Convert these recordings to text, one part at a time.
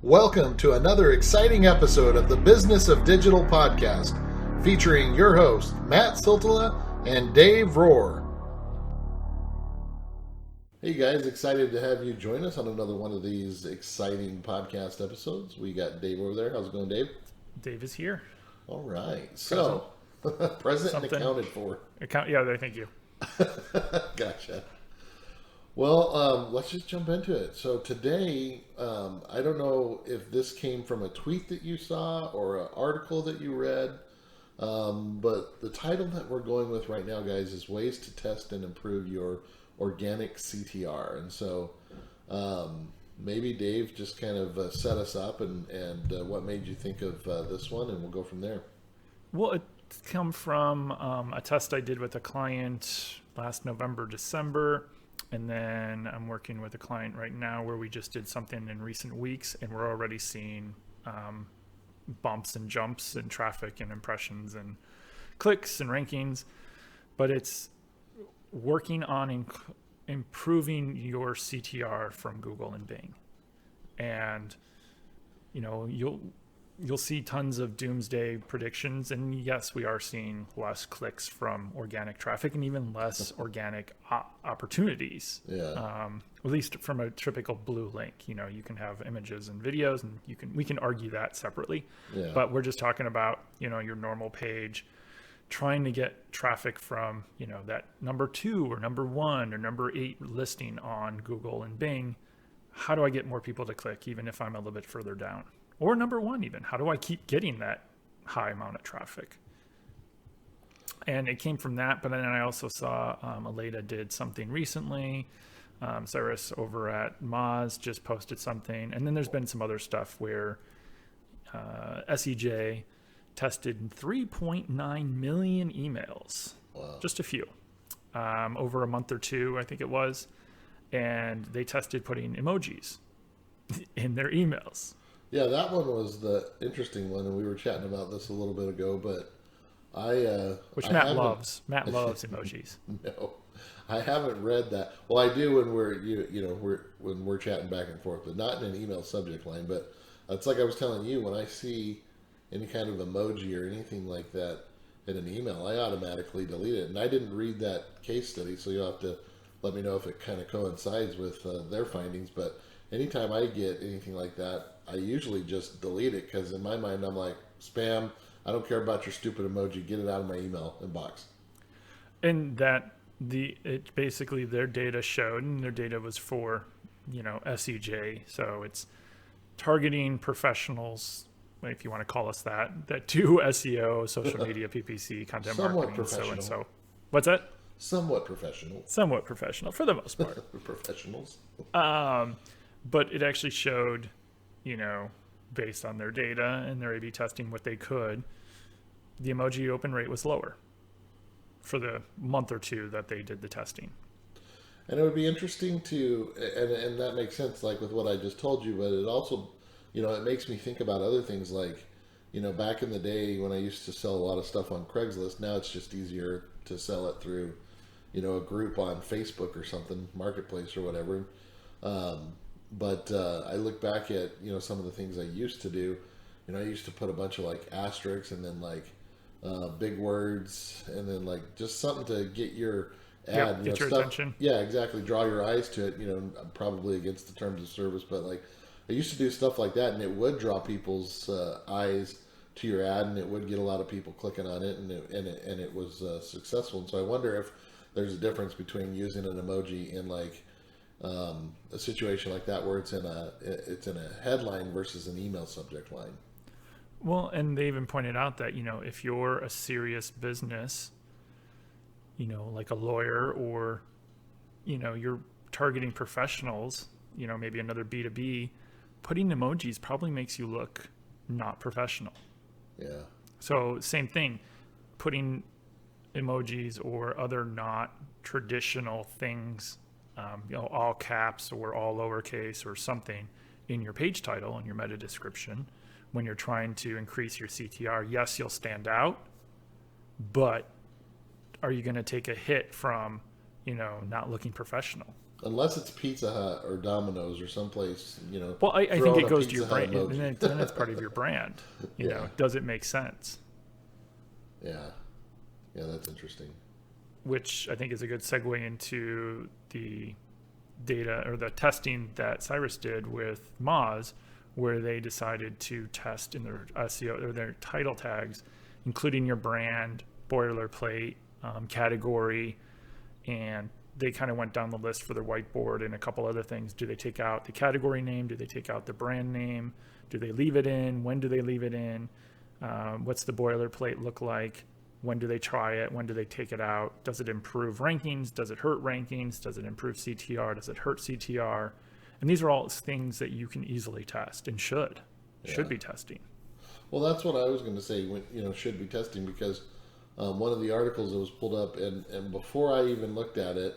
Welcome to another exciting episode of the Business of Digital podcast, featuring your hosts, Matt Siltala and Dave Rohr. Hey guys, excited to have you join us on another one of these exciting podcast episodes. We got Dave over there. How's it going, Dave? Dave is here. All right. So, present and accounted for. Yeah, thank you. Gotcha. Well, let's just jump into it. So today, I don't know if this came from a tweet that you saw or an article that you read, but the title that we're going with right now, guys, is Ways to Test and Improve Your Organic CTR. And so maybe Dave just kind of set us up and what made you think of this one, and we'll go from there. Well, it's come from a test I did with a client last November, December. And then I'm working with a client right now where we just did something in recent weeks, and we're already seeing bumps and jumps in traffic and impressions and clicks and rankings. But it's working on improving your CTR from Google and Bing. And, you know, you'll see tons of doomsday predictions, and yes, we are seeing less clicks from organic traffic and even less organic opportunities. Yeah. At least from a typical blue link. You know, you can have images and videos, and we can argue that separately. Yeah. But we're just talking about, you know, your normal page, trying to get traffic from, you know, that number 2 or number 1 or number 8 listing on Google and Bing. How do I get more people to click, even if I'm a little bit further down? Or number 1 even, how do I keep getting that high amount of traffic? And it came from that, but then I also saw Aleda did something recently. Cyrus over at Moz just posted something. And then there's been some other stuff where SEJ tested 3.9 million emails. Wow. Just a few, over a month or two, I think it was. And they tested putting emojis in their emails. Yeah, that one was the interesting one, and we were chatting about this a little bit ago, but Matt loves. Matt loves emojis. No, I haven't read that. Well, I do when we're chatting back and forth, but not in an email subject line. But it's like I was telling you, when I see any kind of emoji or anything like that in an email, I automatically delete it. And I didn't read that case study, so you'll have to let me know if it kind of coincides with their findings. But anytime I get anything like that, I usually just delete it, because in my mind I'm like, spam, I don't care about your stupid emoji, get it out of my email inbox. And it basically their data showed, and their data was for, you know, SEJ, so it's targeting professionals, if you want to call us that do SEO, social media, PPC, content marketing, so and so. What's that? Somewhat professional for the most part. Professionals. But it actually showed, you know, based on their data and their A/B testing, what they could, the emoji open rate was lower for the month or two that they did the testing. And it would be interesting to, and that makes sense, like with what I just told you, but it also, you know, it makes me think about other things like, you know, back in the day when I used to sell a lot of stuff on Craigslist, now it's just easier to sell it through, you know, a group on Facebook or something, Marketplace or whatever. But I look back at, you know, some of the things I used to do. You know, I used to put a bunch of like asterisks and then like big words and then like just something to get your ad, get your attention. Yeah, exactly. Draw your eyes to it. You know, probably against the terms of service, but like I used to do stuff like that, and it would draw people's eyes to your ad, and it would get a lot of people clicking on it, and it was successful. And so I wonder if there's a difference between using an emoji in like a situation like that where it's in a headline versus an email subject line. Well, and they even pointed out that, you know, if you're a serious business, you know, like a lawyer, or, you know, you're targeting professionals, you know, maybe another B2B, putting emojis probably makes you look not professional. Yeah. So same thing, putting emojis or other not traditional things, you know, all caps or all lowercase or something in your page title and your meta description, when you're trying to increase your CTR, yes, you'll stand out, but are you going to take a hit from, you know, not looking professional? unless it's Pizza Hut or Domino's or someplace, Well, I think throwing it a goes to your Pizza Hut brand, and emoji. then it's part of your brand. Yeah. Does it make sense? Yeah. Yeah, that's interesting. Which I think is a good segue into the data or the testing that Cyrus did with Moz, where they decided to test in their SEO or their title tags, including your brand, boilerplate, category, and they kind of went down the list for their whiteboard and a couple other things. Do they take out the category name? Do they take out the brand name? Do they leave it in? When do they leave it in? What's the boilerplate look like? When do they try it? When do they take it out? Does it improve rankings? Does it hurt rankings? Does it improve CTR? Does it hurt CTR? And these are all things that you can easily test and should be testing. Well, that's what I was going to say. When should be testing, because one of the articles that was pulled up, and before I even looked at it,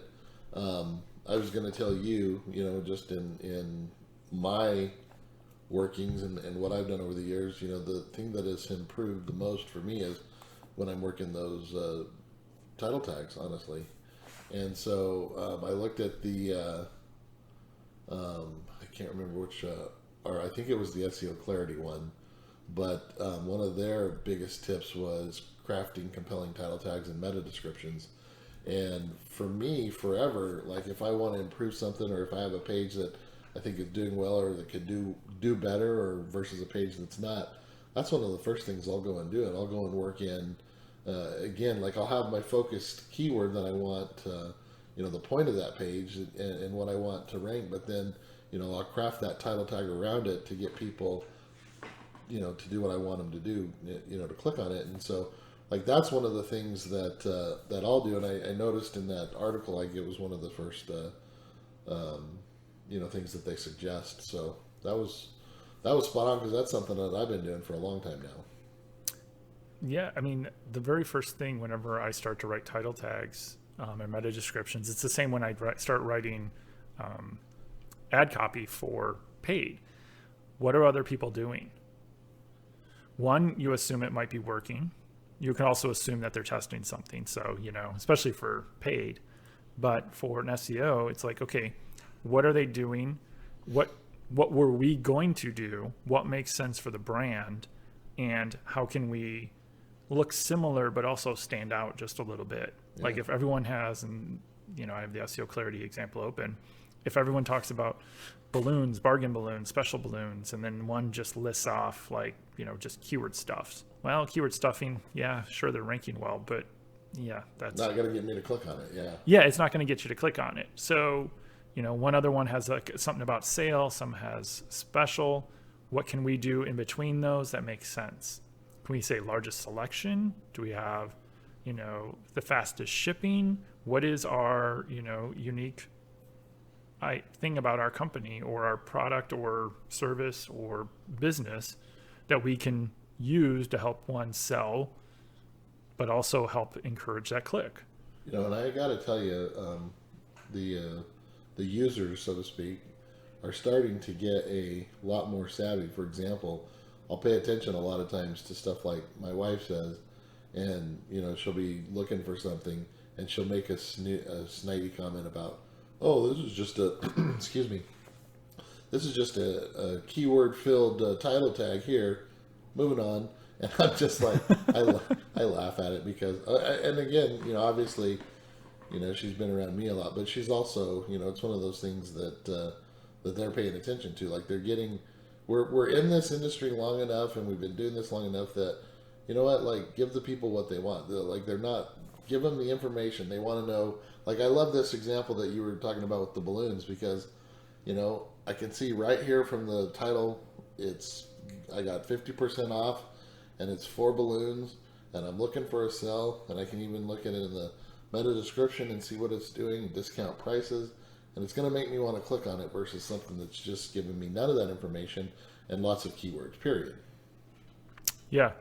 I was going to tell you, just in my workings and what I've done over the years, the thing that has improved the most for me is when I'm working those title tags, honestly. And so I looked at the, I can't remember which, or I think it was the SEO Clarity one, but one of their biggest tips was crafting compelling title tags and meta descriptions. And for me, forever, like if I want to improve something, or if I have a page that I think is doing well or that could do better, or versus a page that's not, that's one of the first things I'll go and do. And I'll go and work in, again, like I'll have my focused keyword that I want, the point of that page and what I want to rank, but then, I'll craft that title tag around it to get people, to do what I want them to do, to click on it. And so, like, that's one of the things that I'll do. And I noticed in that article, like, it was one of the first, things that they suggest. So that was spot on, because that's something that I've been doing for a long time now. Yeah, I mean, the very first thing whenever I start to write title tags and meta descriptions, it's the same when I start writing ad copy for paid. What are other people doing? One, you assume it might be working. You can also assume that they're testing something. So, especially for paid, but for an SEO, it's like, okay, what are they doing? What were we going to do? What makes sense for the brand? And how can we look similar, but also stand out just a little bit? Yeah. Like if everyone has, and I have the SEO Clarity example open. If everyone talks about balloons, bargain balloons, special balloons, and then one just lists off like, just keyword stuffs. Well, keyword stuffing, yeah, sure, they're ranking well, but yeah, that's not going to get me to click on it. Yeah. Yeah, it's not going to get you to click on it. So, one other one has like something about sale, some has special. What can we do in between those that makes sense? Can we say largest selection? Do we have, the fastest shipping? What is our, unique thing about our company or our product or service or business that we can use to help one sell, but also help encourage that click? And I got to tell you, the users, so to speak, are starting to get a lot more savvy. For example, I'll pay attention a lot of times to stuff like my wife says, and she'll be looking for something, and she'll make a snidey comment about, oh, this is just a excuse me, this is just a keyword filled title tag here. Moving on. And I'm just like, I laugh at it because, and again, obviously, she's been around me a lot, but she's also, it's one of those things that they're paying attention to. Like they're getting, we're in this industry long enough, and we've been doing this long enough that, like give the people what they want. They're not, give them the information they want to know. Like I love this example that you were talking about with the balloons, because, I can see right here from the title, I got 50% off, and it's 4 balloons, and I'm looking for a sell, and I can even look at it in the meta description and see what it's doing, discount prices, and it's going to make me want to click on it versus something that's just giving me none of that information and lots of keywords, period. Yeah.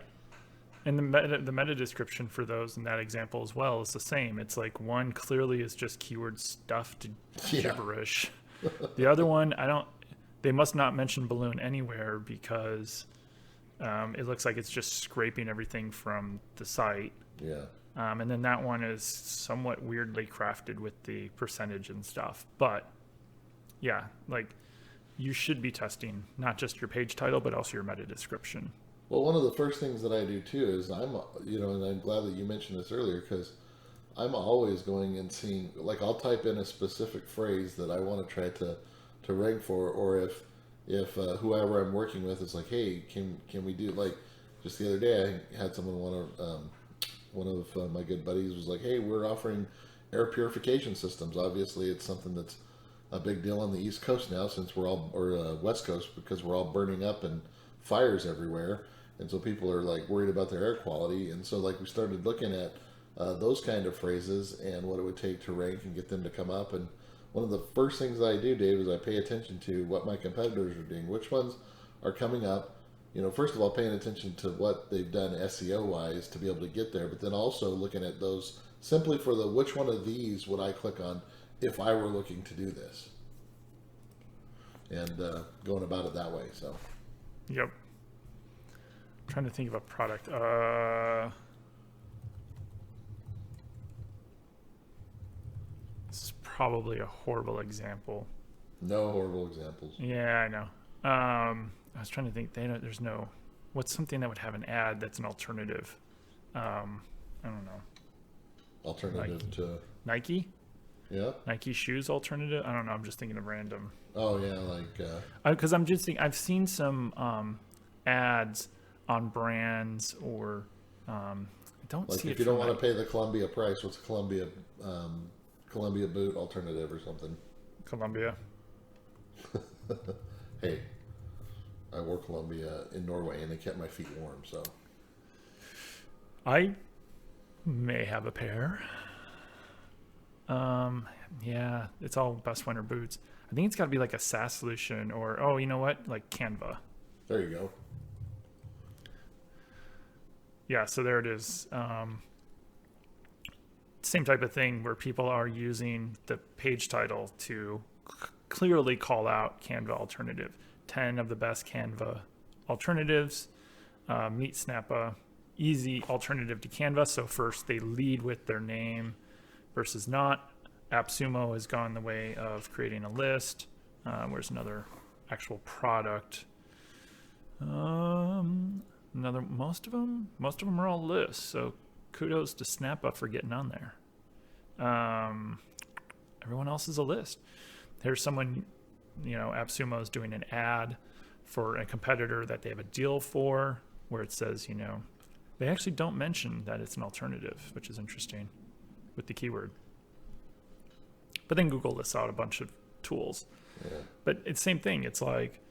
And the meta description for those in that example as well is the same. It's like one clearly is just keyword stuffed gibberish. The other one, they must not mention balloon anywhere because it looks like it's just scraping everything from the site. Yeah. And then that one is somewhat weirdly crafted with the percentage and stuff. But yeah, like you should be testing not just your page title, but also your meta description. Well, one of the first things that I do too is and I'm glad that you mentioned this earlier because I'm always going and seeing, like, I'll type in a specific phrase that I want to try to rank for, or if whoever I'm working with is like, hey, can we do, like, just the other day I had someone one of my good buddies was like, hey, we're offering air purification systems. Obviously, it's something that's a big deal on the East Coast now, since we're all, or West Coast, because we're all burning up and fires everywhere, and so people are like worried about their air quality, and so like we started looking at those kind of phrases and what it would take to rank and get them to come up. And one of the first things I do, Dave, is I pay attention to what my competitors are doing, which ones are coming up. First of all, paying attention to what they've done SEO wise to be able to get there, but then also looking at those simply for the which one of these would I click on if I were looking to do this, and going about it that way. So, Yep. Trying to think of a product. This is probably a horrible example. no horrible examples. Yeah, I know. I was trying to think. There's no. What's something that would have an ad that's an alternative? I don't know. Alternative to Nike? yeah. Nike shoes alternative? I don't know. I'm just thinking of random. Oh yeah, like Because I'm just thinking. I've seen some ads on brands, or I don't like see if it. you don't want to pay the Columbia price, what's a Columbia boot alternative or something? Columbia. Hey, I wore Columbia in Norway and they kept my feet warm, so I may have a pair. Yeah, it's all best winter boots. I think it's got to be like a SaaS solution, or oh, you know what, like Canva. there you go. Yeah, so there it is. Same type of thing where people are using the page title to clearly call out Canva alternative. 10 of the best Canva alternatives. Meet Snappa, easy alternative to Canva. So first they lead with their name versus not. AppSumo has gone the way of creating a list. Where's another actual product? Most of them are all lists. So kudos to Snappa for getting on there. Everyone else is a list. Here's someone, AppSumo is doing an ad for a competitor that they have a deal for, where it says, they actually don't mention that it's an alternative, which is interesting with the keyword. But then Google lists out a bunch of tools. Yeah. But it's the same thing. It's like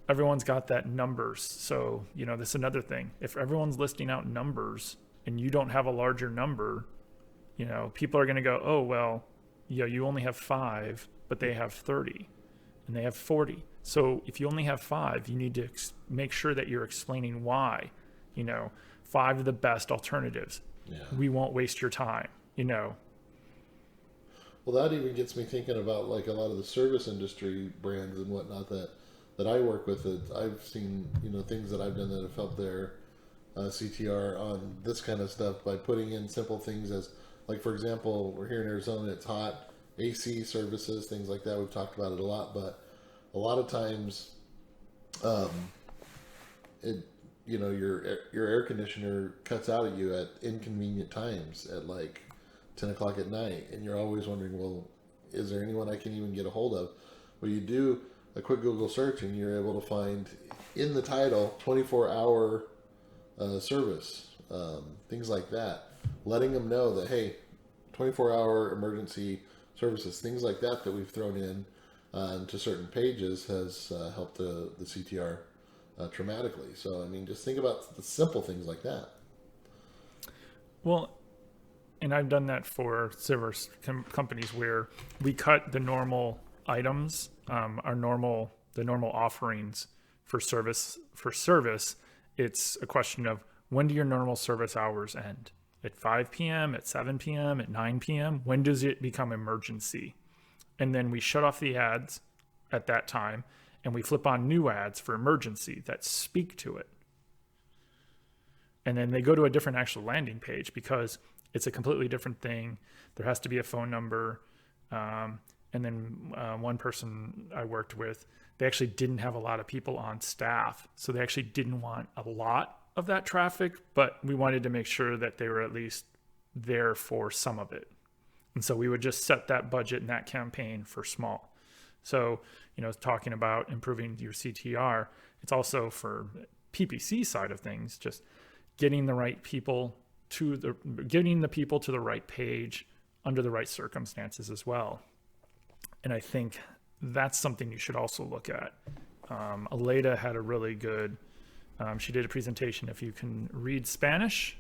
everyone's got that numbers. So, this is another thing. If everyone's listing out numbers and you don't have a larger number, people are going to go, oh, well, you only have 5, but they have 30 and they have 40. So if you only have 5, you need to make sure that you're explaining why, 5 of the best alternatives. Yeah. We won't waste your time, Well, that even gets me thinking about like a lot of the service industry brands and whatnot that I work with. I've seen things that I've done that have helped their CTR on this kind of stuff by putting in simple things as, like, for example, we're here in Arizona, it's hot, AC services, things like that. We've talked about it a lot, but a lot of times, your air conditioner cuts out at you at inconvenient times at like 10 o'clock at night, and you're always wondering, well, is there anyone I can even get a hold of? Well, you do a quick Google search and you're able to find in the title 24-hour service, things like that, letting them know that, hey, 24-hour emergency services, things like that we've thrown in to certain pages has helped the CTR dramatically. So, I mean, just think about the simple things like that. Well, and I've done that for service companies where we cut the normal items, the normal offerings for service. It's a question of, when do your normal service hours end? At 5 p.m., at 7 p.m., at 9 p.m.? When does it become emergency? And then we shut off the ads at that time, and we flip on new ads for emergency that speak to it. And then they go to a different actual landing page because it's a completely different thing. There has to be a phone number. And And then one person I worked with, they actually didn't have a lot of people on staff. So they actually didn't want a lot of that traffic, but we wanted to make sure that they were at least there for some of it. And so we would just set that budget and that campaign for small. So, talking about improving your CTR, it's also for PPC side of things, just getting the people to the right page under the right circumstances as well. And I think that's something you should also look at. Aleda had a really good, she did a presentation. If you can read Spanish,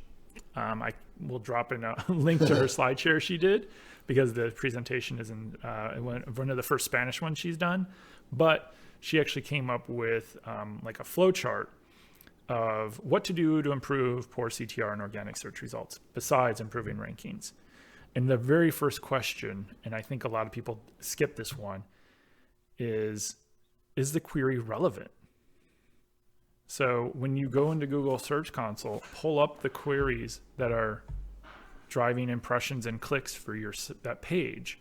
I will drop in a link to her slide share she did, because the presentation is in one of the first Spanish ones she's done. But she actually came up with like a flow chart of what to do to improve poor CTR and organic search results besides improving rankings. And the very first question, and I think a lot of people skip this one, is the query relevant? So when you go into Google Search Console, pull up the queries that are driving impressions and clicks for that page.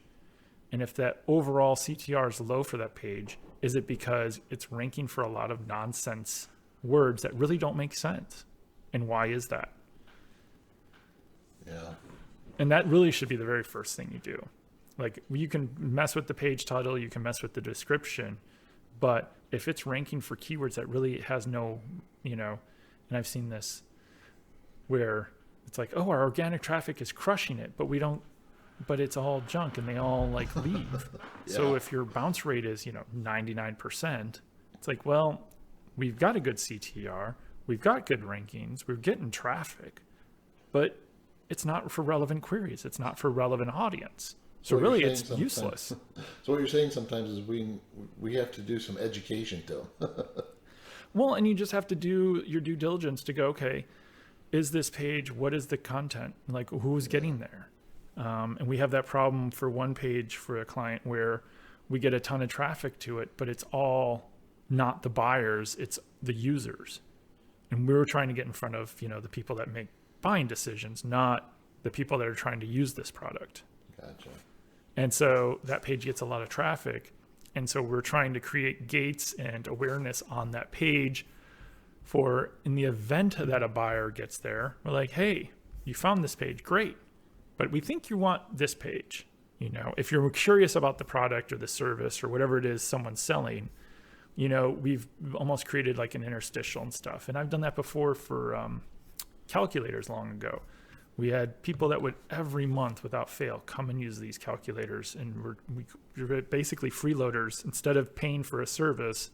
And if that overall CTR is low for that page, is it because it's ranking for a lot of nonsense words that really don't make sense? And why is that? Yeah. And that really should be the very first thing you do. Like, you can mess with the page title, you can mess with the description, but if it's ranking for keywords that really has no, and I've seen this where it's like, oh, our organic traffic is crushing it, but it's all junk and they all like leave. Yeah. So if your bounce rate is, 99%, it's like, well, we've got a good CTR, we've got good rankings, we're getting traffic, but it's not for relevant queries. It's not for relevant audience. So really it's useless. So what you're saying sometimes is we have to do some education too. Well, and you just have to do your due diligence to go, okay, is this page, what is the content? Like, who's getting there? And we have that problem for one page for a client where we get a ton of traffic to it, but it's all not the buyers, it's the users. And we were trying to get in front of, the people that make buying decisions, not the people that are trying to use this product. Gotcha. And so that page gets a lot of traffic. And so we're trying to create gates and awareness on that page for, in the event that a buyer gets there, we're like, hey, you found this page, great. But we think you want this page. If you're curious about the product or the service or whatever it is someone's selling, we've almost created like an interstitial and stuff. And I've done that before for calculators long ago. We had people that would every month without fail come and use these calculators, and we're basically freeloaders. Instead of paying for a service,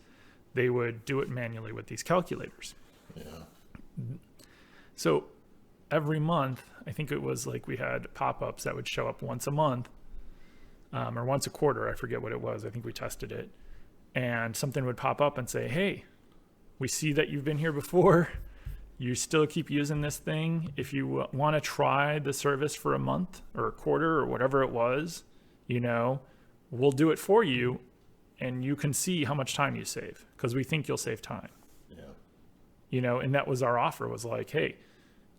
they would do it manually with these calculators. Yeah. So every month, I think it was like we had pop-ups that would show up once a month or once a quarter. I forget what it was. I think we tested it. And something would pop up and say, hey, we see that you've been here before. You still keep using this thing. If you want to try the service for a month or a quarter or whatever it was, we'll do it for you, and you can see how much time you save, because we think you'll save time. Yeah. And that was our offer, was like, hey,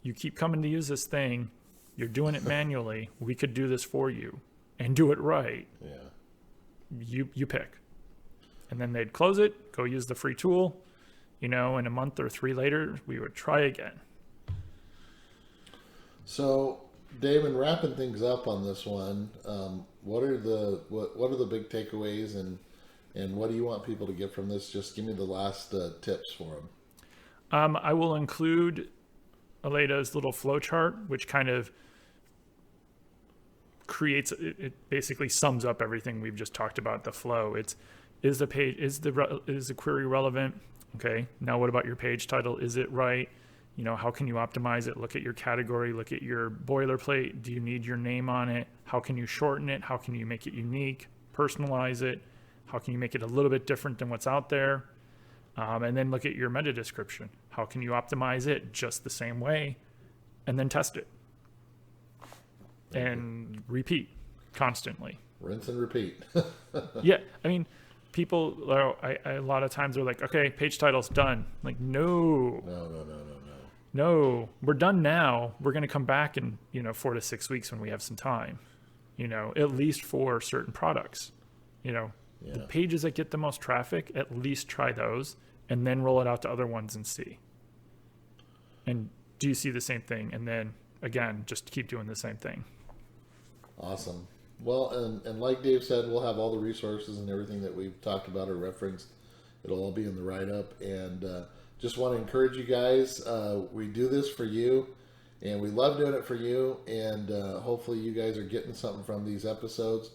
you keep coming to use this thing, you're doing it manually, we could do this for you and do it right. Yeah. You pick. And then they'd close it, go use the free tool. In a month or 3 later, we would try again. So, Dave, in wrapping things up on this one, what are the big takeaways, and what do you want people to get from this? Just give me the last tips for them. I will include Aleda's little flow chart, which kind of creates, it basically sums up everything we've just talked about. The flow. Is the query relevant? Okay, now what about your page title? Is it right? How can you optimize it? Look at your category, look at your boilerplate. Do you need your name on it? How can you shorten it? How can you make it unique, personalize it? How can you make it a little bit different than what's out there? And then look at your meta description. How can you optimize it just the same way? And then test it. And repeat constantly. Rinse and repeat. Yeah, I mean, people a lot of times are like, okay, page title's done. Like, no, we're done now. We're going to come back in 4 to 6 weeks when we have some time, at least for certain products. You know, Yeah. the pages that get the most traffic, at least try those and then roll it out to other ones and see. And do you see the same thing? And then again, just keep doing the same thing. Awesome. Well, and like Dave said, we'll have all the resources and everything that we've talked about or referenced. It'll all be in the write-up. And just want to encourage you guys. We do this for you, and we love doing it for you. And hopefully you guys are getting something from these episodes.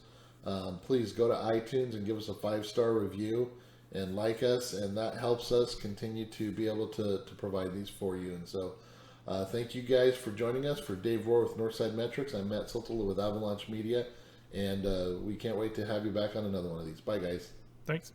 Please go to iTunes and give us a 5-star review and like us, and that helps us continue to be able to provide these for you. And so thank you guys for joining us. For Dave Rohr with Northside Metrics, I'm Matt Siltala with Avalanche Media, and we can't wait to have you back on another one of these. Bye, guys. Thanks.